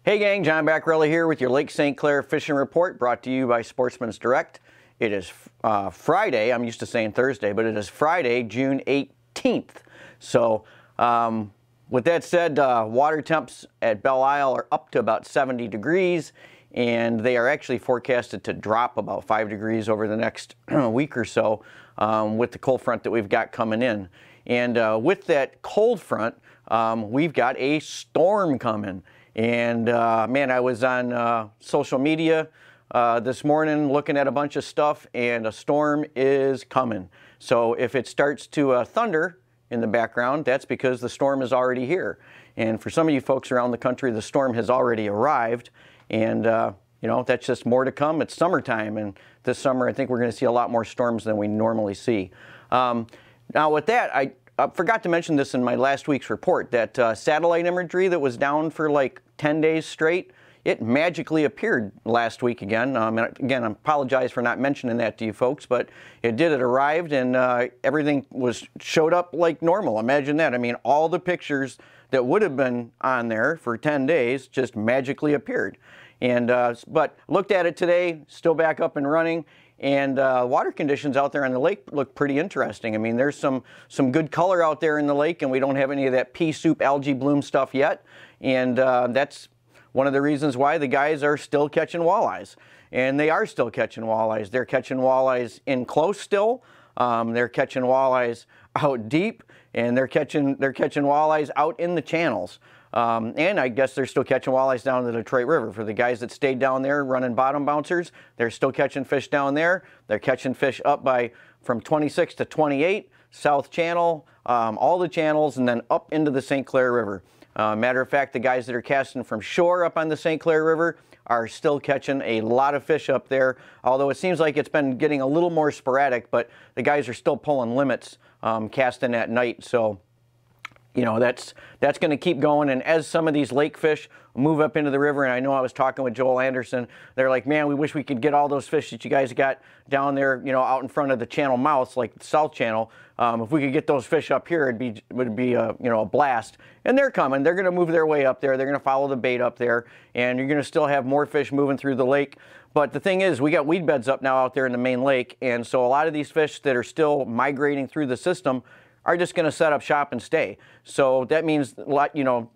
Hey gang, John Bacarella here with your Lake St. Clair Fishing Report, brought to you by Sportsman's Direct. It is Friday, I'm used to saying Thursday, but it is Friday, June 18th. So with that said, water temps at Belle Isle are up to about 70 degrees, and they are actually forecasted to drop about 5 degrees over the next week or so with the cold front that we've got coming in. And with that cold front, we've got a storm coming. And man, I was on social media this morning looking at a bunch of stuff, and a storm is coming. So if it starts to thunder in the background, that's because the storm is already here. And for some of you folks around the country, the storm has already arrived. And you know, that's just more to come. It's summertime, and this summer I think we're going to see a lot more storms than we normally see. Now with that, I forgot to mention this in my last week's report, that satellite imagery that was down for like 10 days straight, it magically appeared last week again. And again, I apologize for not mentioning that to you folks, but it did. It arrived, and everything showed up like normal. Imagine that. I mean, all the pictures that would have been on there for 10 days just magically appeared. And but looked at it today, still back up and running. And water conditions out there on the lake look pretty interesting. I mean, there's some good color out there in the lake, and we don't have any of that pea soup algae bloom stuff yet. And that's one of the reasons why the guys are still catching walleyes. And they are still catching walleyes. They're catching walleyes in close still. They're catching walleyes out deep, and they're catching walleyes out in the channels. And I guess they're still catching walleyes down the Detroit River. For the guys that stayed down there running bottom bouncers, they're still catching fish down there. They're catching fish up from 26 to 28, South Channel, all the channels, and then up into the St. Clair River. Matter of fact, the guys that are casting from shore up on the St. Clair River are still catching a lot of fish up there, although it seems like it's been getting a little more sporadic, but the guys are still pulling limits casting at night. So you know, that's going to keep going. And as some of these lake fish move up into the river, and I know I was talking with Joel Anderson, they're like, man, we wish we could get all those fish that you guys got down there, you know, out in front of the channel mouths, like the South Channel. If we could get those fish up here, it would be you know, a blast. And they're coming. They're going to move their way up there. They're going to follow the bait up there, and you're going to still have more fish moving through the lake. But the thing is, we got weed beds up now out there in the main lake, and so a lot of these fish that are still migrating through the system are just going to set up shop and stay. So that means, you know,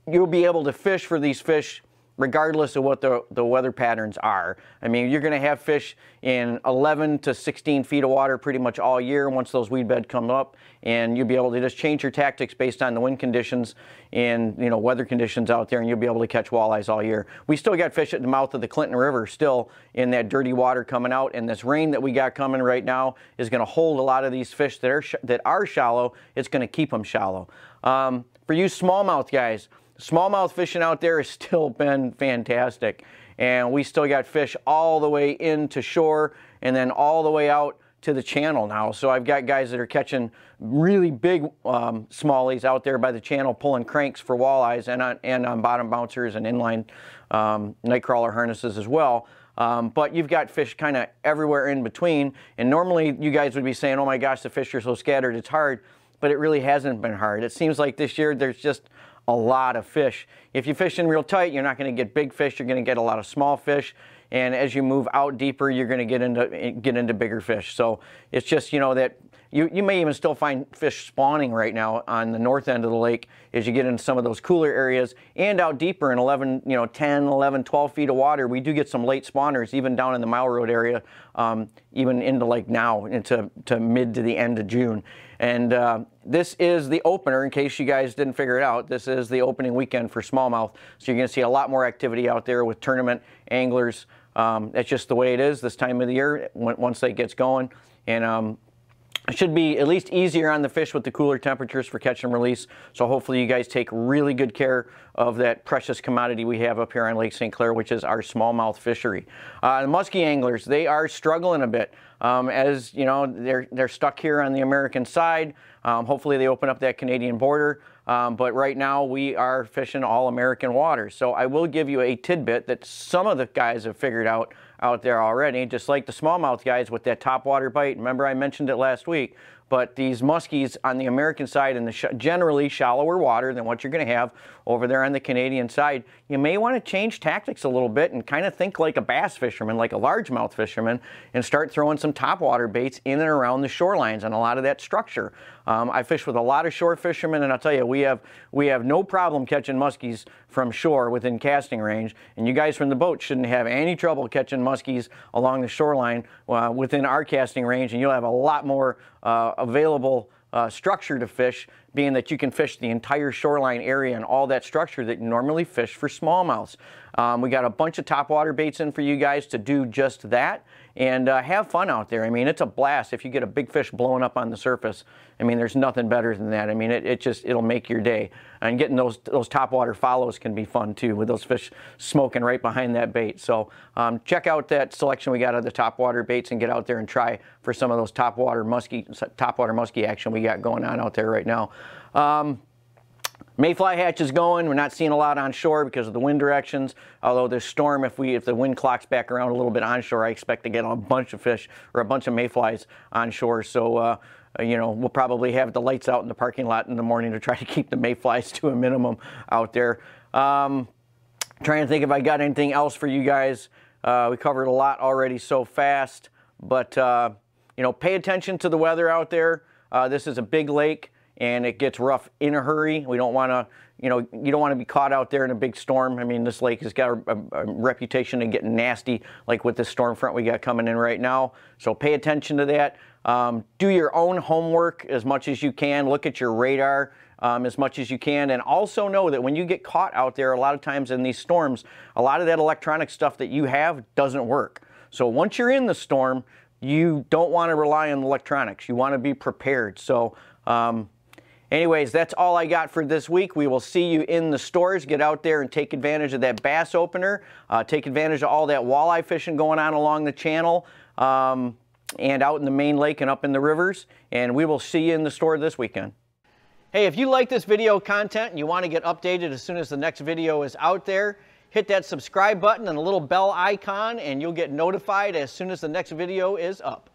you'll be able to fish for these fish regardless of what the weather patterns are. I mean, you're going to have fish in 11 to 16 feet of water pretty much all year once those weed beds come up, and you'll be able to just change your tactics based on the wind conditions and, you know, weather conditions out there, and you'll be able to catch walleyes all year. We still got fish at the mouth of the Clinton River still in that dirty water coming out, and this rain that we got coming right now is going to hold a lot of these fish that are shallow. It's going to keep them shallow. For you smallmouth guys, smallmouth fishing out there has still been fantastic, and we still got fish all the way into shore and then all the way out to the channel now. So I've got guys that are catching really big smallies out there by the channel, pulling cranks for walleyes and on bottom bouncers and inline night crawler harnesses as well. But you've got fish kind of everywhere in between, and normally you guys would be saying, oh my gosh, the fish are so scattered, it's hard, but it really hasn't been hard. It seems like this year there's just a lot of fish. If you fish in real tight, you're not going to get big fish. You're going to get a lot of small fish, and as you move out deeper, you're going to get into bigger fish. So it's just, you know, that you may even still find fish spawning right now on the north end of the lake as you get into some of those cooler areas, and out deeper in 10, 11, 12 feet of water. We do get some late spawners even down in the Mile Road area, even into like now into mid to the end of June. And this is the opener, in case you guys didn't figure it out. This is the opening weekend for smallmouth. So you're going to see a lot more activity out there with tournament anglers. That's just the way it is this time of the year once it gets going. And it should be at least easier on the fish with the cooler temperatures for catch and release. So hopefully you guys take really good care of that precious commodity we have up here on Lake St. Clair, which is our smallmouth fishery. The muskie anglers, they are struggling a bit. As you know, they're stuck here on the American side. Hopefully they open up that Canadian border. But right now we are fishing all American waters. So I will give you a tidbit that some of the guys have figured out there already, just like the smallmouth guys with that top water bite. Remember I mentioned it last week. but these muskies on the American side in the generally shallower water than what you're going to have over there on the Canadian side, you may want to change tactics a little bit and kind of think like a bass fisherman, like a largemouth fisherman, and start throwing some topwater baits in and around the shorelines and a lot of that structure. I fish with a lot of shore fishermen, and I'll tell you, we have no problem catching muskies from shore within casting range, and you guys from the boat shouldn't have any trouble catching muskies along the shoreline within our casting range, and you'll have a lot more available structure to fish, being that you can fish the entire shoreline area and all that structure that you normally fish for smallmouths. We got a bunch of topwater baits in for you guys to do just that, and have fun out there. I mean, it's a blast if you get a big fish blowing up on the surface. I mean, there's nothing better than that. I mean, it'll make your day. And getting those topwater follows can be fun too, with those fish smoking right behind that bait. So check out that selection we got of the topwater baits and get out there and try for some of those topwater muskie action we got going on out there right now. Mayfly hatch is going. We're not seeing a lot on shore because of the wind directions. Although this storm, if the wind clocks back around a little bit onshore, I expect to get a bunch of fish or a bunch of mayflies on shore. So you know, we'll probably have the lights out in the parking lot in the morning to try to keep the mayflies to a minimum out there. Trying to think if I got anything else for you guys. We covered a lot already so fast, but you know, pay attention to the weather out there. This is a big lake, and it gets rough in a hurry. We don't want to, you know, you don't want to be caught out there in a big storm. I mean, this lake has got a reputation of getting nasty, like with this storm front we got coming in right now. So pay attention to that. Do your own homework as much as you can. Look at your radar as much as you can. And also know that when you get caught out there, a lot of times in these storms, a lot of that electronic stuff that you have doesn't work. So once you're in the storm, you don't want to rely on electronics. You want to be prepared. So anyways, that's all I got for this week. We will see you in the stores. Get out there and take advantage of that bass opener. Take advantage of all that walleye fishing going on along the channel and out in the main lake and up in the rivers. And we will see you in the store this weekend. Hey, if you like this video content and you want to get updated as soon as the next video is out there, hit that subscribe button and the little bell icon, and you'll get notified as soon as the next video is up.